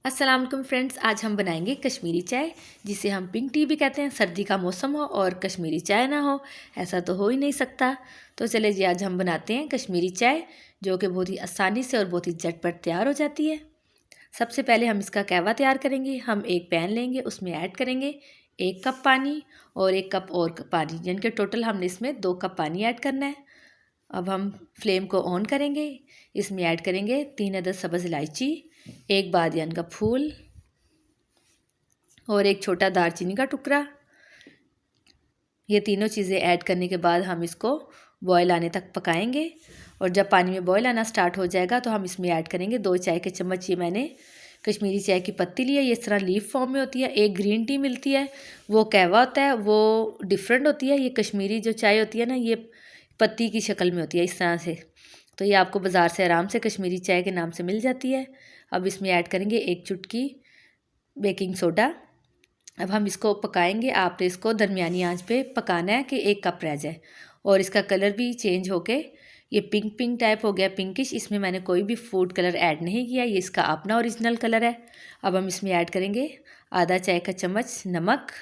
अस्सलाम वालेकुम फ्रेंड्स, आज हम बनाएंगे कश्मीरी चाय, जिसे हम पिंक टी भी कहते हैं। सर्दी का मौसम हो और कश्मीरी चाय ना हो, ऐसा तो हो ही नहीं सकता। तो चले जी, आज हम बनाते हैं कश्मीरी चाय, जो कि बहुत ही आसानी से और बहुत ही झटपट तैयार हो जाती है। सबसे पहले हम इसका कहवा तैयार करेंगे। हम एक पैन लेंगे, उसमें ऐड करेंगे 1 कप पानी और 1 कप और पानी, यानी कि टोटल हमने इसमें 2 कप पानी ऐड करना है। अब हम फ्लेम को ऑन करेंगे। इसमें ऐड करेंगे 3 अदद सब्ज़ इलायची, 1 बादियान का फूल और 1 छोटा दालचीनी का टुकड़ा। ये तीनों चीज़ें ऐड करने के बाद हम इसको बॉयल आने तक पकाएंगे। और जब पानी में बॉयल आना स्टार्ट हो जाएगा तो हम इसमें ऐड करेंगे 2 चाय के चम्मच। ये मैंने कश्मीरी चाय की पत्ती ली है। ये इस तरह लीफ फॉर्म में होती है। एक ग्रीन टी मिलती है, वो कहवा होता है, वो डिफरेंट होती है। ये कश्मीरी जो चाय होती है ना, ये पत्ती की शक्ल में होती है इस तरह से। तो ये आपको बाज़ार से आराम से कश्मीरी चाय के नाम से मिल जाती है। अब इसमें ऐड करेंगे 1 चुटकी बेकिंग सोडा। अब हम इसको पकाएंगे। आपने इसको दरमियानी आंच पे पकाना है कि 1 कप रह जाए और इसका कलर भी चेंज होके ये पिंक पिंक टाइप हो गया, पिंकिश। इसमें मैंने कोई भी फूड कलर ऐड नहीं किया, ये इसका अपना ओरिजिनल कलर है। अब हम इसमें ऐड करेंगे आधा चाय का चम्मच नमक।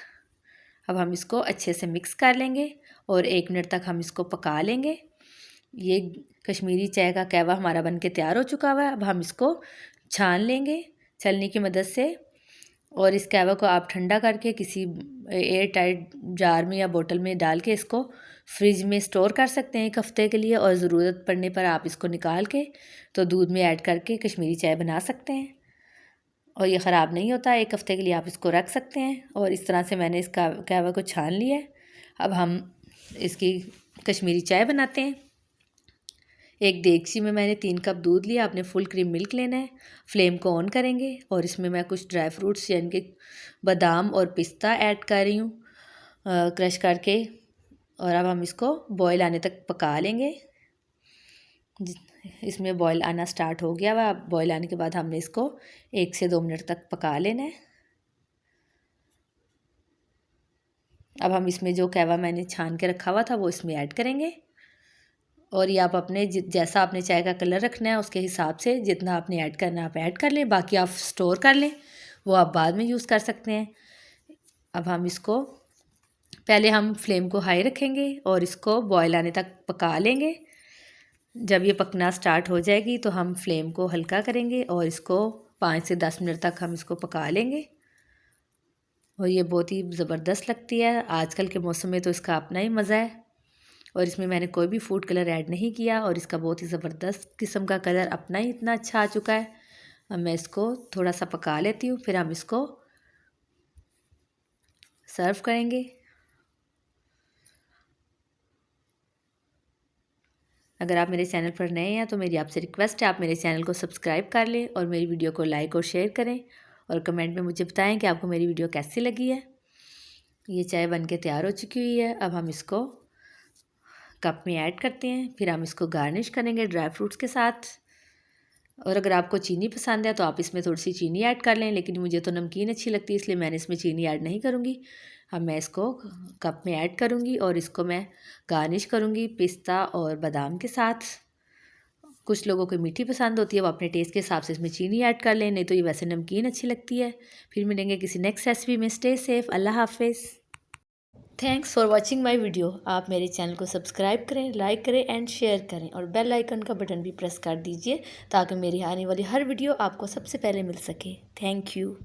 अब हम इसको अच्छे से मिक्स कर लेंगे और 1 मिनट तक हम इसको पका लेंगे। ये कश्मीरी चाय का कहवा हमारा बनके तैयार हो चुका हुआ है। अब हम इसको छान लेंगे छलनी की मदद से। और इस कहवा को आप ठंडा करके किसी एयर टाइट जार में या बोतल में डाल के इसको फ्रिज में स्टोर कर सकते हैं 1 हफ़्ते के लिए। और ज़रूरत पड़ने पर आप इसको निकाल के तो दूध में ऐड करके कश्मीरी चाय बना सकते हैं और ये ख़राब नहीं होता। 1 हफ़्ते के लिए आप इसको रख सकते हैं। और इस तरह से मैंने इसका कहवा को छान लिया है। अब हम इसकी कश्मीरी चाय बनाते हैं। एक देगची में मैंने 3 कप दूध लिया। आपने फुल क्रीम मिल्क लेना है। फ्लेम को ऑन करेंगे और इसमें मैं कुछ ड्राई फ्रूट्स यानी कि बादाम और पिस्ता ऐड कर रही हूँ क्रश करके। और अब हम इसको बॉयल आने तक पका लेंगे। इसमें बॉयल आना स्टार्ट हो गया हुआ। बॉयल आने के बाद हमने इसको 1 से 2 मिनट तक पका लेना है। अब हम इसमें जो कहवा मैंने छान के रखा हुआ था वो इसमें ऐड करेंगे। और ये आप अपने जैसा आपने चाय का कलर रखना है उसके हिसाब से जितना आपने ऐड करना है आप ऐड कर लें, बाकी आप स्टोर कर लें, वो आप बाद में यूज़ कर सकते हैं। अब हम इसको पहले हम फ्लेम को हाई रखेंगे और इसको बॉयल आने तक पका लेंगे। जब ये पकना स्टार्ट हो जाएगी तो हम फ्लेम को हल्का करेंगे और इसको 5 से 10 मिनट तक हम इसको पका लेंगे। और ये बहुत ही ज़बरदस्त लगती है। आजकल के मौसम में तो इसका अपना ही मज़ा है। और इसमें मैंने कोई भी फूड कलर ऐड नहीं किया और इसका बहुत ही ज़बरदस्त किस्म का कलर अपना ही इतना अच्छा आ चुका है। अब मैं इसको थोड़ा सा पका लेती हूँ, फिर हम इसको सर्व करेंगे। अगर आप मेरे चैनल पर नए हैं तो मेरी आपसे रिक्वेस्ट है आप मेरे चैनल को सब्सक्राइब कर लें और मेरी वीडियो को लाइक और शेयर करें और कमेंट में मुझे बताएं कि आपको मेरी वीडियो कैसी लगी है। ये चाय बन के तैयार हो चुकी हुई है। अब हम इसको कप में ऐड करते हैं, फिर हम इसको गार्निश करेंगे ड्राई फ्रूट्स के साथ। और अगर आपको चीनी पसंद है तो आप इसमें थोड़ी सी चीनी ऐड कर लें, लेकिन मुझे तो नमकीन अच्छी लगती है इसलिए मैंने इसमें चीनी ऐड नहीं करूँगी। अब मैं इसको कप में ऐड करूँगी और इसको मैं गार्निश करूँगी पिस्ता और बादाम के साथ। कुछ लोगों को मीठी पसंद होती है, वो अपने टेस्ट के हिसाब से इसमें चीनी ऐड कर लें, नहीं तो ये वैसे नमकीन अच्छी लगती है। फिर मिलेंगे किसी नेक्स्ट रेसिपी में। Stay safe. अल्लाह हाफिज़। Thanks for watching my video. आप मेरे चैनल को सब्सक्राइब करें, लाइक करें एंड शेयर करें और बेल आइकन का बटन भी प्रेस कर दीजिए ताकि मेरी आने वाली हर वीडियो आपको सबसे पहले मिल सके। Thank you.